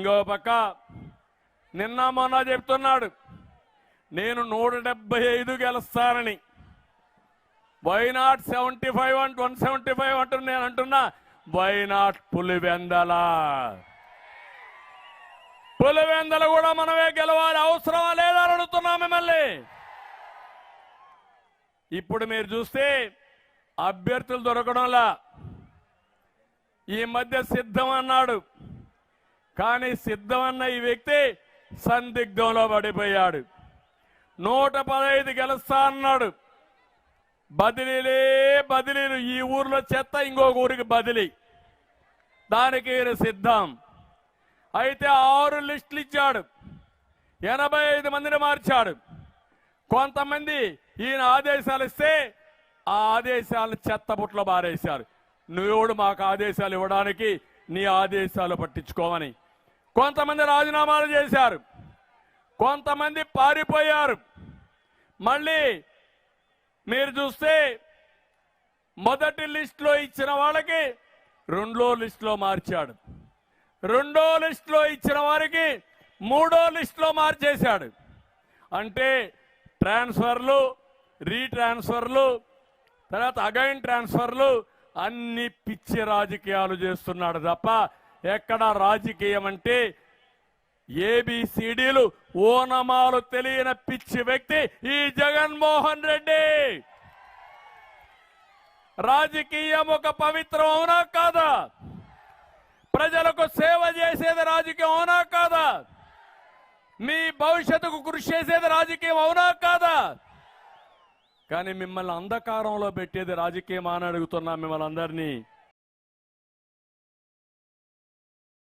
ఇంకో పక్క నిన్న మొన్న చెప్తున్నాడు నేను 175 గెలుస్తానని. వై నాట్ 75 అంటూ 175 అంటూ నేను అంటున్నా, వై నాట్ పులివెందల? పులివెందల కూడా మనమే గెలవాలి, అవసరమా లేదా అని అడుగుతున్నా మిమ్మల్ని. ఇప్పుడు మీరు చూస్తే అభ్యర్థులు దొరకడంలా. ఈ మధ్య సిద్ధం అన్నాడు, కానీ సిద్ధం అన్న ఈ వ్యక్తి సందిగ్ధంలో పడిపోయాడు. 115 గెలుస్తా అన్నాడు. బదిలీలే బదిలీలు, ఈ ఊర్లో చెత్త ఇంకొక ఊరికి బదిలీ, దానికి ఈయన సిద్ధం. అయితే 6 లిస్టులు ఇచ్చాడు, 85 మందిని మార్చాడు. కొంతమంది ఈయన ఆదేశాలు ఇస్తే ఆ ఆదేశాలను చెత్తబుట్లో బారేశారు. నువ్వెవడు మాకు ఆదేశాలు ఇవ్వడానికి, నీ ఆదేశాలు పట్టించుకోమని. కొంతమంది రాజీనామాలు చేశారు, కొంతమంది పారిపోయారు. మళ్ళీ మీరు చూస్తే మొదటి లిస్టులో ఇచ్చిన వాళ్ళకి 2వ లిస్టులో మార్చాడు, 2వ లిస్టులో ఇచ్చిన వారికి 3వ లిస్టులో మార్చేశాడు. అంటే ట్రాన్స్ఫర్లు, రీట్రాన్స్ఫర్లు, తర్వాత అగైన్ ట్రాన్స్ఫర్లు, అన్ని పిచ్చి రాజకీయాలు చేస్తున్నాడు తప్ప ఎక్కడ రాజకీయం అంటే ఏబిసిడీలు ఓనమాలు తెలియని పిచ్చి వ్యక్తి ఈ జగన్మోహన్ రెడ్డి. రాజకీయం ఒక పవిత్రం అవునా కాదా? ప్రజలకు సేవ చేసేది రాజకీయం అవునా కాదా? మీ భవిష్యత్తుకు కృషి చేసేది రాజకీయం అవునా కాదా? కానీ మిమ్మల్ని అంధకారంలో పెట్టేది రాజకీయం అని అడుగుతున్నా మిమ్మల్ని అందరినీ.